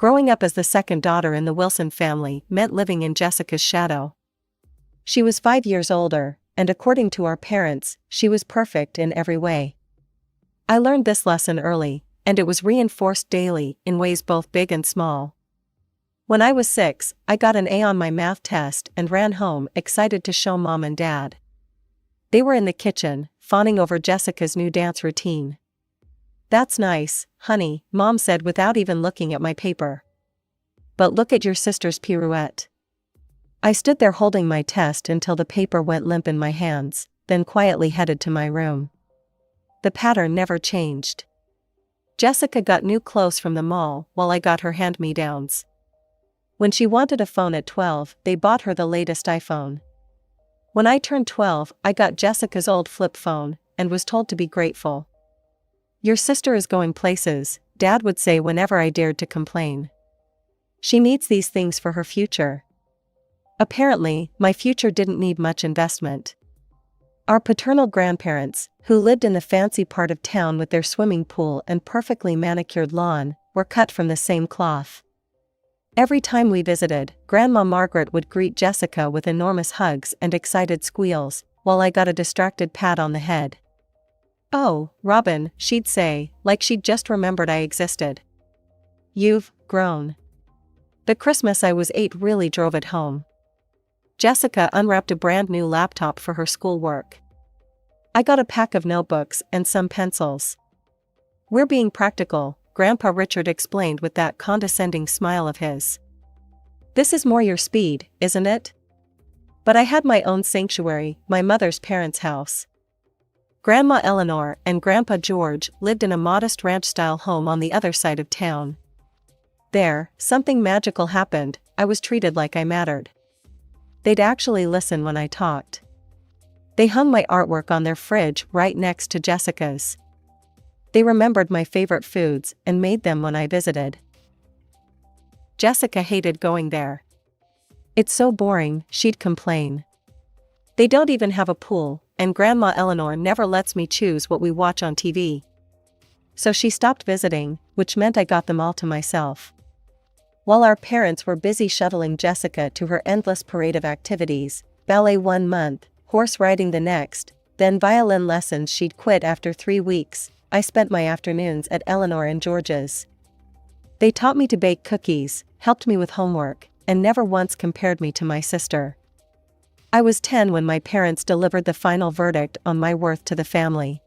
Growing up as the second daughter in the Wilson family meant living in Jessica's shadow. She was 5 years older, and according to our parents, she was perfect in every way. I learned this lesson early, and it was reinforced daily in ways both big and small. When I was 6, I got an A on my math test and ran home excited to show Mom and Dad. They were in the kitchen, fawning over Jessica's new dance routine. "That's nice, honey," Mom said without even looking at my paper. "But look at your sister's pirouette." I stood there holding my test until the paper went limp in my hands, then quietly headed to my room. The pattern never changed. Jessica got new clothes from the mall while I got her hand-me-downs. When she wanted a phone at 12, they bought her the latest iPhone. When I turned 12, I got Jessica's old flip phone, and was told to be grateful. "Your sister is going places," Dad would say whenever I dared to complain. "She needs these things for her future." Apparently, my future didn't need much investment. Our paternal grandparents, who lived in the fancy part of town with their swimming pool and perfectly manicured lawn, were cut from the same cloth. Every time we visited, Grandma Margaret would greet Jessica with enormous hugs and excited squeals, while I got a distracted pat on the head. "Oh, Robin," she'd say, like she'd just remembered I existed. "You've grown." The Christmas I was 8 really drove it home. Jessica unwrapped a brand new laptop for her schoolwork. I got a pack of notebooks and some pencils. "We're being practical," Grandpa Richard explained with that condescending smile of his. "This is more your speed, isn't it?" But I had my own sanctuary, my mother's parents' house. Grandma Eleanor and Grandpa George lived in a modest ranch-style home on the other side of town. There, something magical happened. I was treated like I mattered. They'd actually listen when I talked. They hung my artwork on their fridge right next to Jessica's. They remembered my favorite foods and made them when I visited. Jessica hated going there. "It's so boring," she'd complain. "They don't even have a pool, and Grandma Eleanor never lets me choose what we watch on TV." So she stopped visiting, which meant I got them all to myself. While our parents were busy shuttling Jessica to her endless parade of activities, ballet 1 month, horse riding the next, then violin lessons she'd quit after 3 weeks, I spent my afternoons at Eleanor and George's. They taught me to bake cookies, helped me with homework, and never once compared me to my sister. I was 10 when my parents delivered the final verdict on my worth to the family.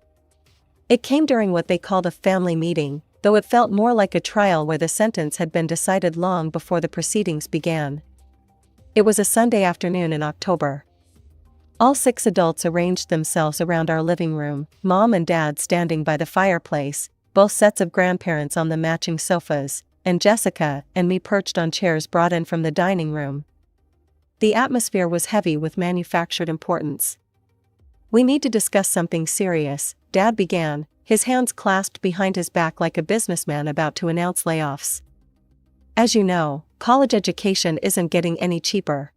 It came during what they called a family meeting, though it felt more like a trial where the sentence had been decided long before the proceedings began. It was a Sunday afternoon in October. All 6 adults arranged themselves around our living room, Mom and Dad standing by the fireplace, both sets of grandparents on the matching sofas, and Jessica and me perched on chairs brought in from the dining room. The atmosphere was heavy with manufactured importance. "We need to discuss something serious," Dad began, his hands clasped behind his back like a businessman about to announce layoffs. "As you know, college education isn't getting any cheaper."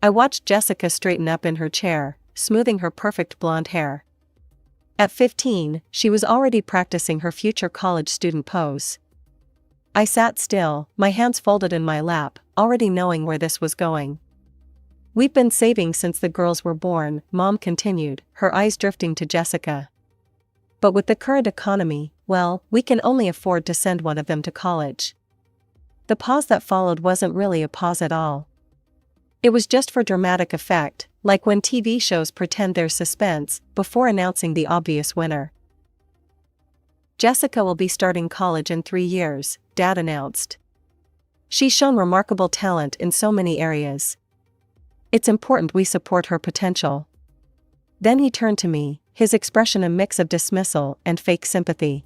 I watched Jessica straighten up in her chair, smoothing her perfect blonde hair. At 15, she was already practicing her future college student pose. I sat still, my hands folded in my lap, already knowing where this was going. "We've been saving since the girls were born," Mom continued, her eyes drifting to Jessica. "But with the current economy, well, we can only afford to send one of them to college." The pause that followed wasn't really a pause at all. It was just for dramatic effect, like when TV shows pretend there's suspense before announcing the obvious winner. "Jessica will be starting college in 3 years," Dad announced. "She's shown remarkable talent in so many areas. It's important we support her potential." Then he turned to me, his expression a mix of dismissal and fake sympathy.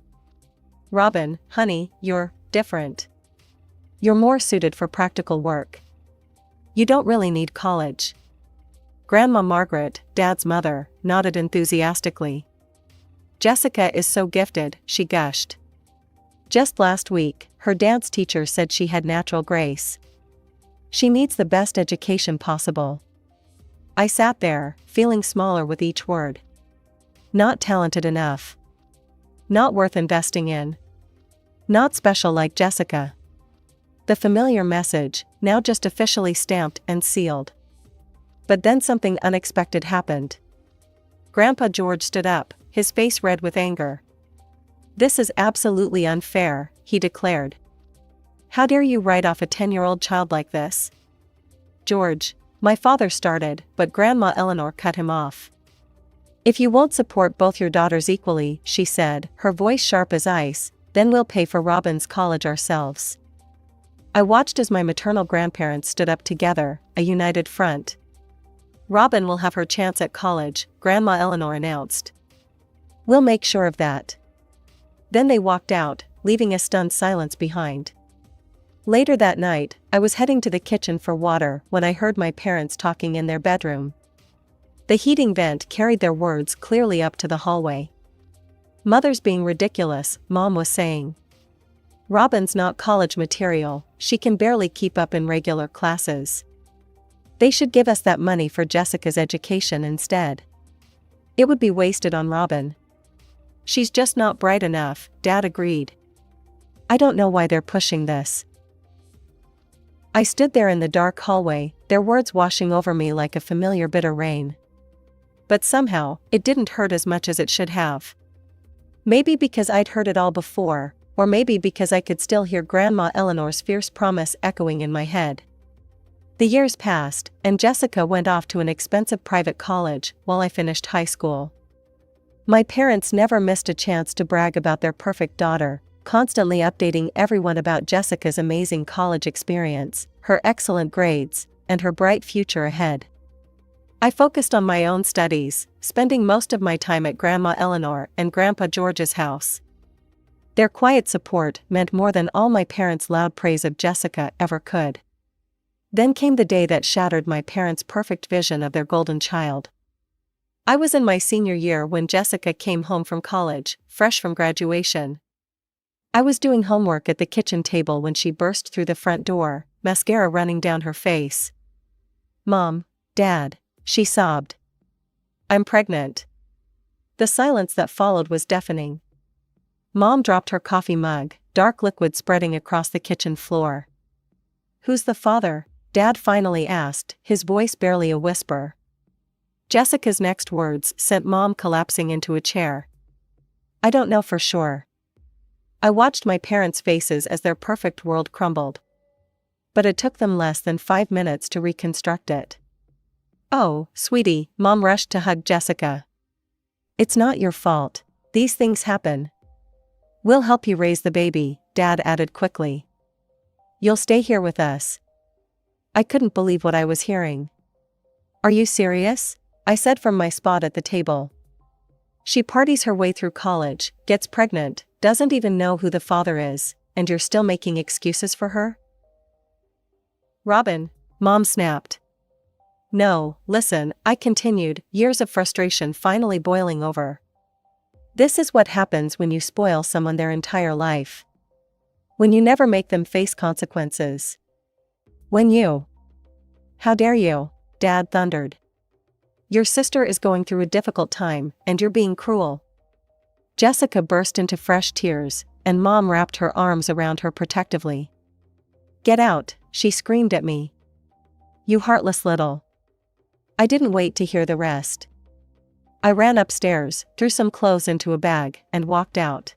"Robin, honey, you're different. You're more suited for practical work. You don't really need college." Grandma Margaret, Dad's mother, nodded enthusiastically. "Jessica is so gifted," she gushed. "Just last week, her dance teacher said she had natural grace. She needs the best education possible." I sat there, feeling smaller with each word. Not talented enough. Not worth investing in. Not special like Jessica. The familiar message, now just officially stamped and sealed. But then something unexpected happened. Grandpa George stood up, his face red with anger. "This is absolutely unfair," he declared. "How dare you write off a 10-year-old child like this?" "George," my father started, but Grandma Eleanor cut him off. "If you won't support both your daughters equally," she said, her voice sharp as ice, "then we'll pay for Robin's college ourselves." I watched as my maternal grandparents stood up together, a united front. "Robin will have her chance at college," Grandma Eleanor announced. "We'll make sure of that." Then they walked out, leaving a stunned silence behind. Later that night, I was heading to the kitchen for water when I heard my parents talking in their bedroom. The heating vent carried their words clearly up to the hallway. "Mother's being ridiculous," Mom was saying. "Robin's not college material, she can barely keep up in regular classes. They should give us that money for Jessica's education instead. It would be wasted on Robin." "She's just not bright enough," Dad agreed. "I don't know why they're pushing this." I stood there in the dark hallway, their words washing over me like a familiar bitter rain. But somehow, it didn't hurt as much as it should have. Maybe because I'd heard it all before, or maybe because I could still hear Grandma Eleanor's fierce promise echoing in my head. The years passed, and Jessica went off to an expensive private college while I finished high school. My parents never missed a chance to brag about their perfect daughter, constantly updating everyone about Jessica's amazing college experience, her excellent grades, and her bright future ahead. I focused on my own studies, spending most of my time at Grandma Eleanor and Grandpa George's house. Their quiet support meant more than all my parents' loud praise of Jessica ever could. Then came the day that shattered my parents' perfect vision of their golden child. I was in my senior year when Jessica came home from college, fresh from graduation. I was doing homework at the kitchen table when she burst through the front door, mascara running down her face. "Mom, Dad," she sobbed. "I'm pregnant." The silence that followed was deafening. Mom dropped her coffee mug, dark liquid spreading across the kitchen floor. "Who's the father?" Dad finally asked, his voice barely a whisper. Jessica's next words sent Mom collapsing into a chair. "I don't know for sure." I watched my parents' faces as their perfect world crumbled. But it took them less than 5 minutes to reconstruct it. "Oh, sweetie," Mom rushed to hug Jessica. "It's not your fault. These things happen. We'll help you raise the baby," Dad added quickly. "You'll stay here with us." I couldn't believe what I was hearing. "Are you serious?" I said from my spot at the table. "She parties her way through college, gets pregnant, doesn't even know who the father is, and you're still making excuses for her?" "Robin," Mom snapped. "No, listen," I continued, years of frustration finally boiling over. "This is what happens when you spoil someone their entire life. When you never make them face consequences. When you—" "How dare you?" Dad thundered. "Your sister is going through a difficult time, and you're being cruel." Jessica burst into fresh tears, and Mom wrapped her arms around her protectively. "Get out," she screamed at me. "You heartless little—" I didn't wait to hear the rest. I ran upstairs, threw some clothes into a bag, and walked out.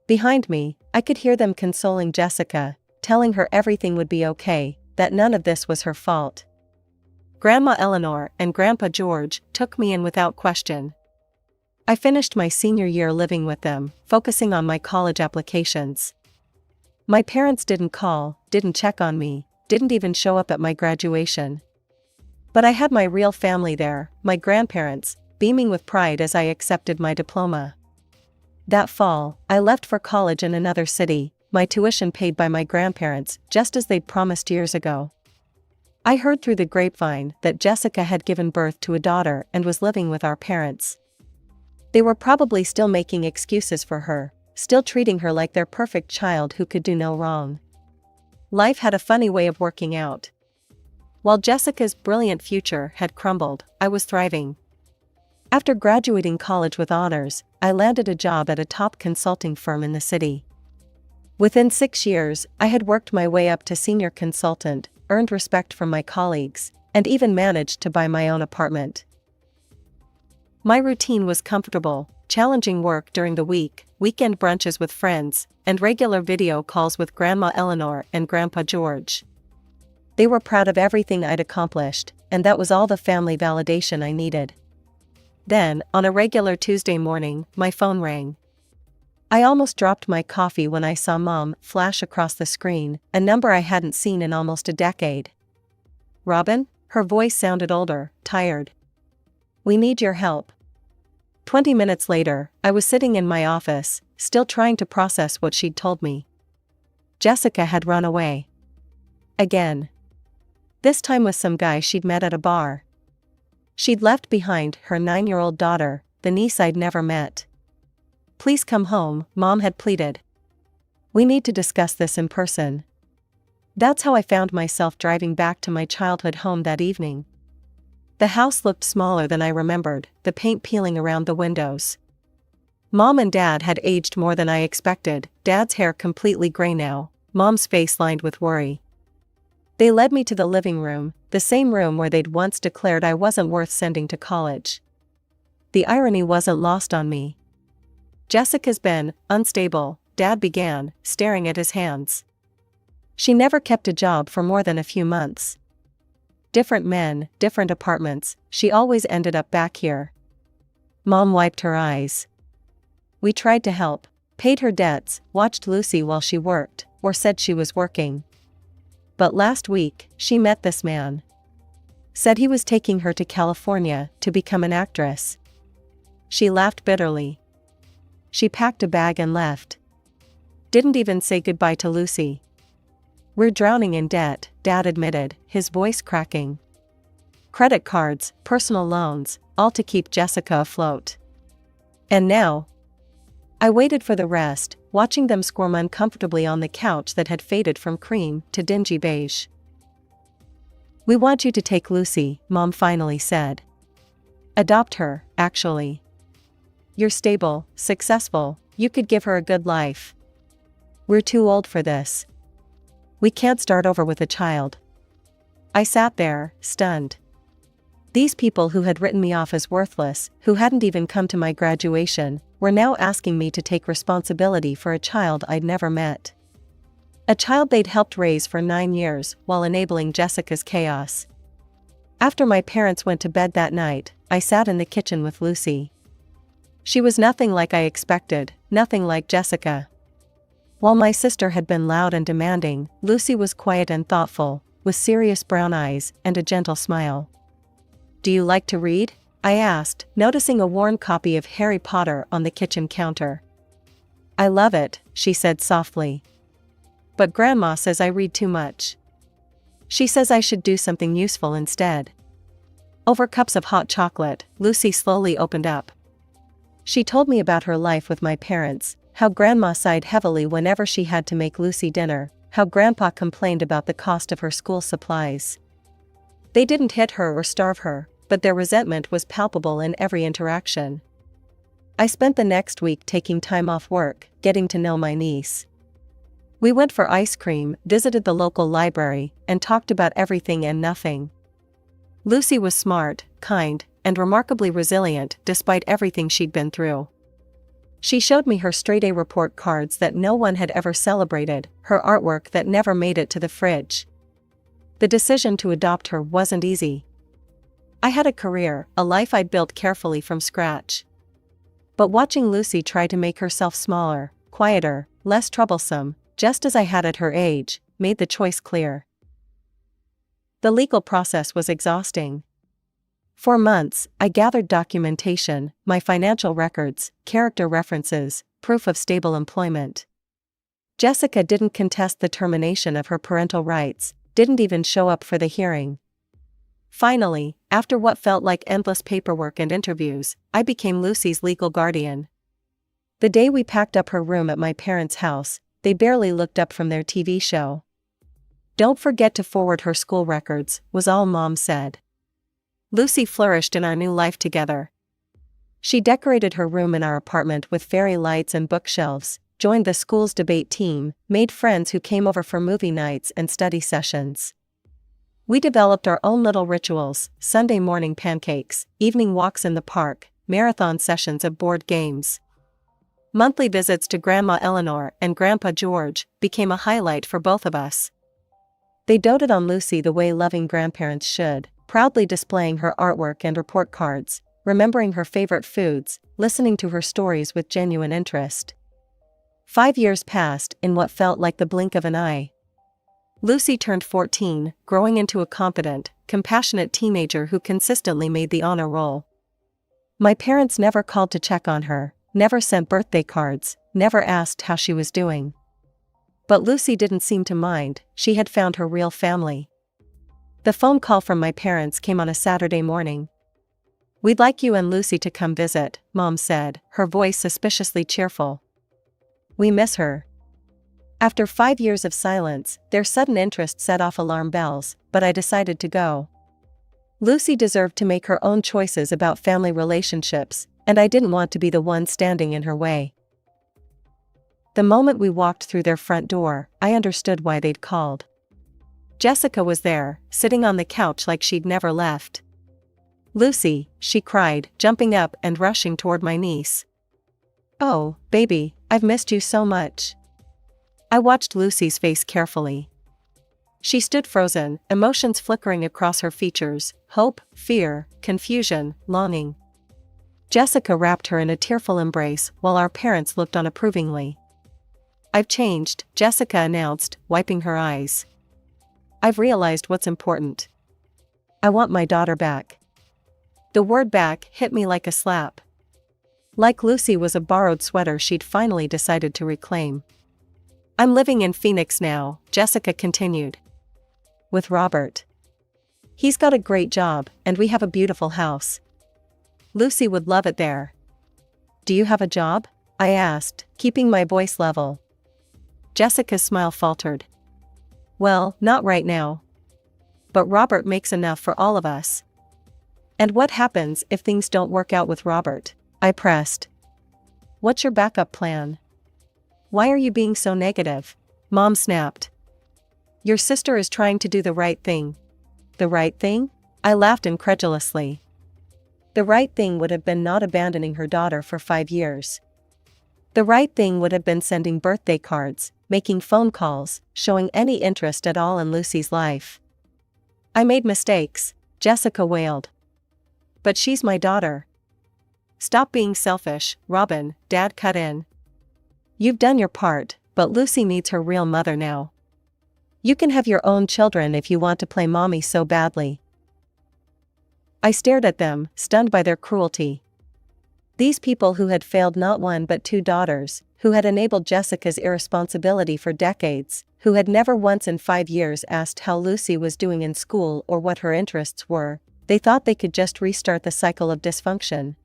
Behind me, I could hear them consoling Jessica, telling her everything would be okay, that none of this was her fault. Grandma Eleanor and Grandpa George took me in without question. I finished my senior year living with them, focusing on my college applications. My parents didn't call, didn't check on me, didn't even show up at my graduation. But I had my real family there, my grandparents, beaming with pride as I accepted my diploma. That fall, I left for college in another city, my tuition paid by my grandparents, just as they'd promised years ago. I heard through the grapevine that Jessica had given birth to a daughter and was living with our parents. They were probably still making excuses for her, still treating her like their perfect child who could do no wrong. Life had a funny way of working out. While Jessica's brilliant future had crumbled, I was thriving. After graduating college with honors, I landed a job at a top consulting firm in the city. Within 6 years, I had worked my way up to senior consultant, earned respect from my colleagues, and even managed to buy my own apartment. My routine was comfortable, challenging work during the week, weekend brunches with friends, and regular video calls with Grandma Eleanor and Grandpa George. They were proud of everything I'd accomplished, and that was all the family validation I needed. Then, on a regular Tuesday morning, my phone rang. I almost dropped my coffee when I saw Mom flash across the screen, a number I hadn't seen in almost a decade. "Robin?" Her voice sounded older, tired. "We need your help." 20 minutes later, I was sitting in my office, still trying to process what she'd told me. Jessica had run away. Again. This time with some guy she'd met at a bar. She'd left behind her 9-year-old daughter, the niece I'd never met. "Please come home," Mom had pleaded. "We need to discuss this in person." That's how I found myself driving back to my childhood home that evening. The house looked smaller than I remembered, the paint peeling around the windows. Mom and Dad had aged more than I expected, Dad's hair completely gray now, Mom's face lined with worry. They led me to the living room, the same room where they'd once declared I wasn't worth sending to college. The irony wasn't lost on me. "Jessica's been unstable," Dad began, staring at his hands. "She never kept a job for more than a few months. Different men, different apartments, she always ended up back here." Mom wiped her eyes. "We tried to help, paid her debts, watched Lucy while she worked, or said she was working. But last week, she met this man. Said he was taking her to California to become an actress." She laughed bitterly. "She packed a bag and left. Didn't even say goodbye to Lucy." "We're drowning in debt," Dad admitted, his voice cracking. "Credit cards, personal loans, all to keep Jessica afloat. And now?" I waited for the rest, watching them squirm uncomfortably on the couch that had faded from cream to dingy beige. "We want you to take Lucy," Mom finally said. "Adopt her, actually. You're stable, successful, you could give her a good life. We're too old for this. We can't start over with a child." I sat there, stunned. These people who had written me off as worthless, who hadn't even come to my graduation, were now asking me to take responsibility for a child I'd never met. A child they'd helped raise for 9 years while enabling Jessica's chaos. After my parents went to bed that night, I sat in the kitchen with Lucy. She was nothing like I expected, nothing like Jessica. While my sister had been loud and demanding, Lucy was quiet and thoughtful, with serious brown eyes and a gentle smile. "Do you like to read?" I asked, noticing a worn copy of Harry Potter on the kitchen counter. "I love it," she said softly. "But Grandma says I read too much. She says I should do something useful instead." Over cups of hot chocolate, Lucy slowly opened up. She told me about her life with my parents, how Grandma sighed heavily whenever she had to make Lucy dinner, how Grandpa complained about the cost of her school supplies. They didn't hit her or starve her, but their resentment was palpable in every interaction. I spent the next week taking time off work, getting to know my niece. We went for ice cream, visited the local library, and talked about everything and nothing. Lucy was smart, kind, and remarkably resilient despite everything she'd been through. She showed me her straight-A report cards that no one had ever celebrated, her artwork that never made it to the fridge. The decision to adopt her wasn't easy. I had a career, a life I'd built carefully from scratch. But watching Lucy try to make herself smaller, quieter, less troublesome, just as I had at her age, made the choice clear. The legal process was exhausting. For months, I gathered documentation, my financial records, character references, proof of stable employment. Jessica didn't contest the termination of her parental rights, didn't even show up for the hearing. Finally, after what felt like endless paperwork and interviews, I became Lucy's legal guardian. The day we packed up her room at my parents' house, they barely looked up from their TV show. "Don't forget to forward her school records," was all Mom said. Lucy flourished in our new life together. She decorated her room in our apartment with fairy lights and bookshelves, joined the school's debate team, made friends who came over for movie nights and study sessions. We developed our own little rituals: Sunday morning pancakes, evening walks in the park, marathon sessions of board games. Monthly visits to Grandma Eleanor and Grandpa George became a highlight for both of us. They doted on Lucy the way loving grandparents should, proudly displaying her artwork and report cards, remembering her favorite foods, listening to her stories with genuine interest. 5 years passed in what felt like the blink of an eye. Lucy turned 14, growing into a confident, compassionate teenager who consistently made the honor roll. My parents never called to check on her, never sent birthday cards, never asked how she was doing. But Lucy didn't seem to mind. She had found her real family. The phone call from my parents came on a Saturday morning. "We'd like you and Lucy to come visit," Mom said, her voice suspiciously cheerful. "We miss her." After 5 years of silence, their sudden interest set off alarm bells, but I decided to go. Lucy deserved to make her own choices about family relationships, and I didn't want to be the one standing in her way. The moment we walked through their front door, I understood why they'd called. Jessica was there, sitting on the couch like she'd never left. "Lucy," she cried, jumping up and rushing toward my niece. "Oh, baby, I've missed you so much." I watched Lucy's face carefully. She stood frozen, emotions flickering across her features: hope, fear, confusion, longing. Jessica wrapped her in a tearful embrace while our parents looked on approvingly. "I've changed," Jessica announced, wiping her eyes. "I've realized what's important. I want my daughter back." The word "back" hit me like a slap. Like Lucy was a borrowed sweater she'd finally decided to reclaim. "I'm living in Phoenix now," Jessica continued. "With Robert. He's got a great job, and we have a beautiful house. Lucy would love it there." "Do you have a job?" I asked, keeping my voice level. Jessica's smile faltered. "Well, not right now. But Robert makes enough for all of us." "And what happens if things don't work out with Robert?" I pressed. "What's your backup plan?" "Why are you being so negative?" Mom snapped. "Your sister is trying to do the right thing." "The right thing?" I laughed incredulously. The right thing would have been not abandoning her daughter for 5 years. The right thing would have been sending birthday cards, making phone calls, showing any interest at all in Lucy's life. "I made mistakes," Jessica wailed. "But she's my daughter." "Stop being selfish, Robin," Dad cut in. "You've done your part, but Lucy needs her real mother now. You can have your own children if you want to play mommy so badly." I stared at them, stunned by their cruelty. These people who had failed not one but 2 daughters, who had enabled Jessica's irresponsibility for decades, who had never once in 5 years asked how Lucy was doing in school or what her interests were, they thought they could just restart the cycle of dysfunction.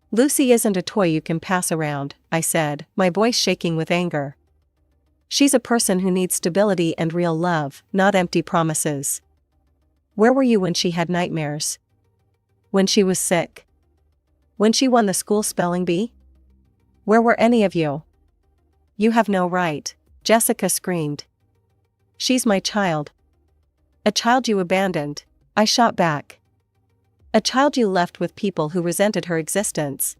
"Lucy isn't a toy you can pass around," I said, my voice shaking with anger. "She's a person who needs stability and real love, not empty promises." "Where were you when she had nightmares? When she was sick? When she won the school spelling bee? Where were any of you?" "You have no right," Jessica screamed. "She's my child." "A child you abandoned," I shot back. "A child you left with people who resented her existence.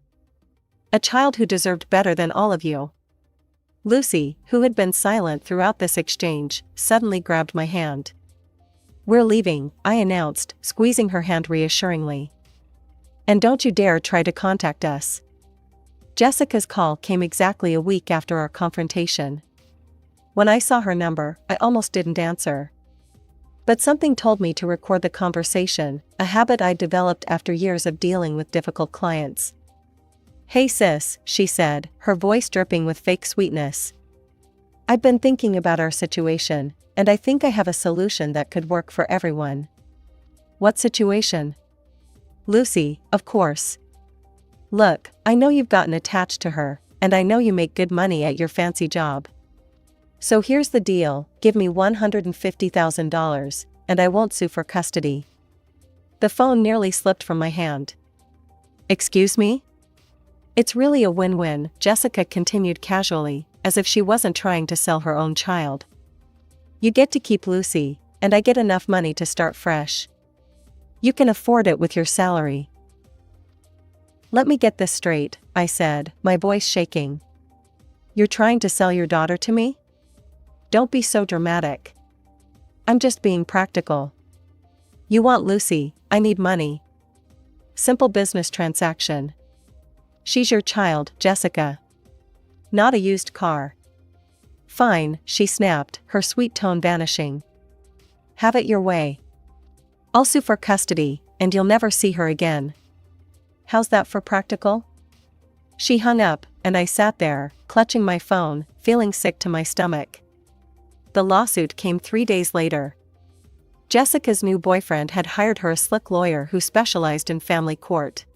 A child who deserved better than all of you." Lucy, who had been silent throughout this exchange, suddenly grabbed my hand. "We're leaving," I announced, squeezing her hand reassuringly. "And don't you dare try to contact us." Jessica's call came exactly a week after our confrontation. When I saw her number, I almost didn't answer. But something told me to record the conversation, a habit I'd developed after years of dealing with difficult clients. "Hey sis," she said, her voice dripping with fake sweetness. "I've been thinking about our situation, and I think I have a solution that could work for everyone." "What situation?" "Lucy, of course. Look, I know you've gotten attached to her, and I know you make good money at your fancy job. So here's the deal: give me $150,000, and I won't sue for custody." The phone nearly slipped from my hand. "Excuse me?" "It's really a win-win," Jessica continued casually, as if she wasn't trying to sell her own child. You get to keep Lucy, and I get enough money to start fresh. You can afford it with your salary. Let me get this straight, I said, my voice shaking. You're trying to sell your daughter to me? Don't be so dramatic. I'm just being practical. You want Lucy, I need money. Simple business transaction. She's your child, Jessica. Not a used car. Fine, she snapped, her sweet tone vanishing. Have it your way. I'll sue for custody, and you'll never see her again. How's that for practical? She hung up, and I sat there, clutching my phone, feeling sick to my stomach. The lawsuit came 3 days later. Jessica's new boyfriend had hired her a slick lawyer who specialized in family court.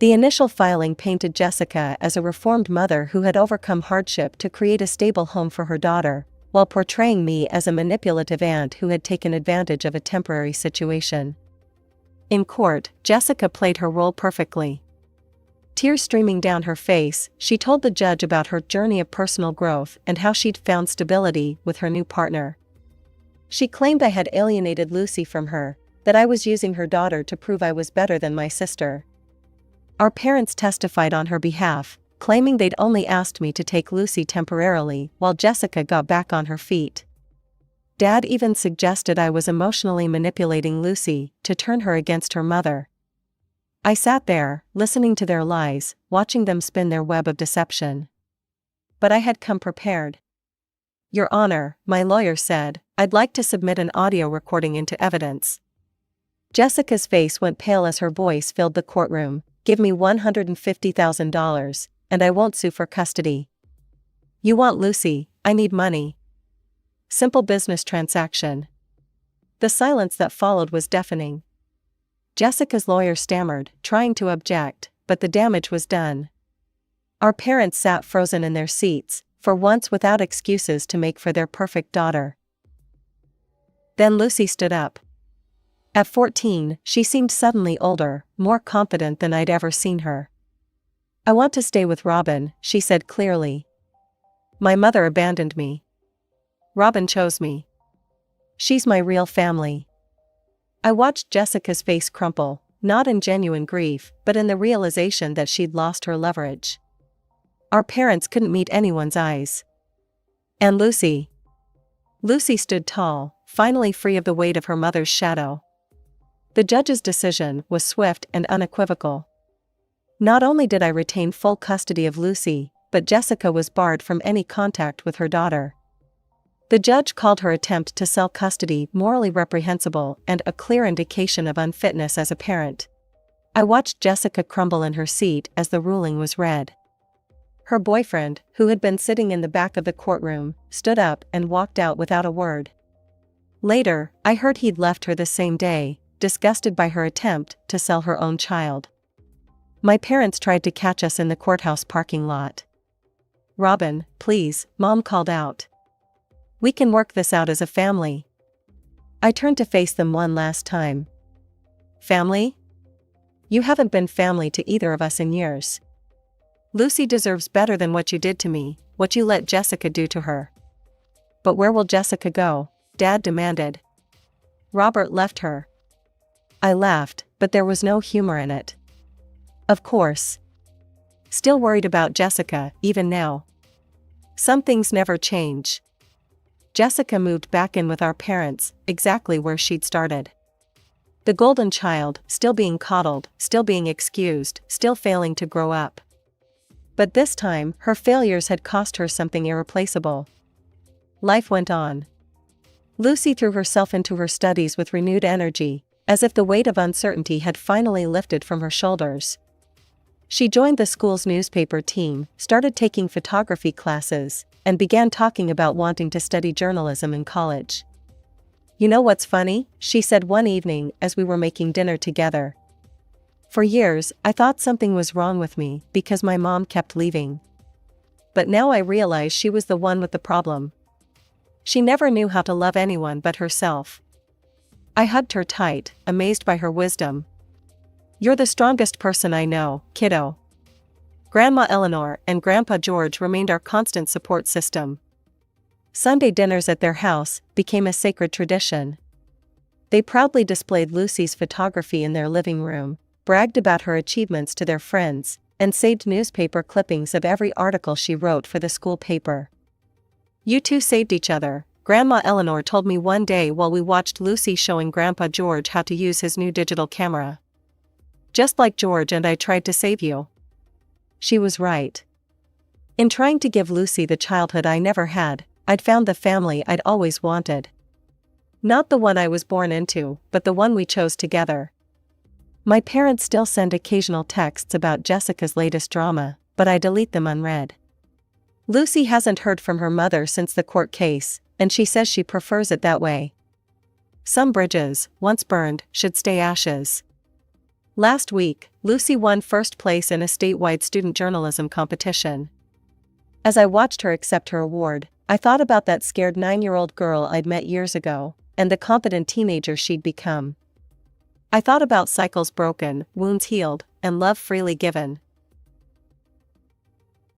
The initial filing painted Jessica as a reformed mother who had overcome hardship to create a stable home for her daughter, while portraying me as a manipulative aunt who had taken advantage of a temporary situation. In court, Jessica played her role perfectly. Tears streaming down her face, she told the judge about her journey of personal growth and how she'd found stability with her new partner. She claimed I had alienated Lucy from her, that I was using her daughter to prove I was better than my sister. Our parents testified on her behalf, claiming they'd only asked me to take Lucy temporarily while Jessica got back on her feet. Dad even suggested I was emotionally manipulating Lucy to turn her against her mother. I sat there, listening to their lies, watching them spin their web of deception. But I had come prepared. Your Honor, my lawyer said, I'd like to submit an audio recording into evidence. Jessica's face went pale as her voice filled the courtroom. Give me $150,000, and I won't sue for custody. You want Lucy, I need money. Simple business transaction. The silence that followed was deafening. Jessica's lawyer stammered, trying to object, but the damage was done. Our parents sat frozen in their seats, for once without excuses to make for their perfect daughter. Then Lucy stood up. At 14, she seemed suddenly older, more confident than I'd ever seen her. I want to stay with Robin, she said clearly. My mother abandoned me. Robin chose me. She's my real family. I watched Jessica's face crumple, not in genuine grief, but in the realization that she'd lost her leverage. Our parents couldn't meet anyone's eyes. And Lucy? Lucy stood tall, finally free of the weight of her mother's shadow. The judge's decision was swift and unequivocal. Not only did I retain full custody of Lucy, but Jessica was barred from any contact with her daughter. The judge called her attempt to sell custody morally reprehensible and a clear indication of unfitness as a parent. I watched Jessica crumble in her seat as the ruling was read. Her boyfriend, who had been sitting in the back of the courtroom, stood up and walked out without a word. Later, I heard he'd left her the same day, disgusted by her attempt to sell her own child. My parents tried to catch us in the courthouse parking lot. Robin, please, Mom called out. We can work this out as a family. I turned to face them one last time. Family? You haven't been family to either of us in years. Lucy deserves better than what you did to me, what you let Jessica do to her. But where will Jessica go? Dad demanded. Robert left her. I laughed, but there was no humor in it. Of course. Still worried about Jessica, even now. Some things never change. Jessica moved back in with our parents, exactly where she'd started. The golden child, still being coddled, still being excused, still failing to grow up. But this time, her failures had cost her something irreplaceable. Life went on. Lucy threw herself into her studies with renewed energy, as if the weight of uncertainty had finally lifted from her shoulders. She joined the school's newspaper team, started taking photography classes, and began talking about wanting to study journalism in college. You know what's funny? She said one evening as we were making dinner together. For years, I thought something was wrong with me because my mom kept leaving. But now I realize she was the one with the problem. She never knew how to love anyone but herself. I hugged her tight, amazed by her wisdom. You're the strongest person I know, kiddo. Grandma Eleanor and Grandpa George remained our constant support system. Sunday dinners at their house became a sacred tradition. They proudly displayed Lucy's photography in their living room, bragged about her achievements to their friends, and saved newspaper clippings of every article she wrote for the school paper. "You two saved each other," Grandma Eleanor told me one day while we watched Lucy showing Grandpa George how to use his new digital camera. "Just like George and I tried to save you." She was right. In trying to give Lucy the childhood I never had, I'd found the family I'd always wanted. Not the one I was born into, but the one we chose together. My parents still send occasional texts about Jessica's latest drama, but I delete them unread. Lucy hasn't heard from her mother since the court case, and she says she prefers it that way. Some bridges, once burned, should stay ashes. Last week, Lucy won first place in a statewide student journalism competition. As I watched her accept her award, I thought about that scared 9-year-old girl I'd met years ago, and the confident teenager she'd become. I thought about cycles broken, wounds healed, and love freely given.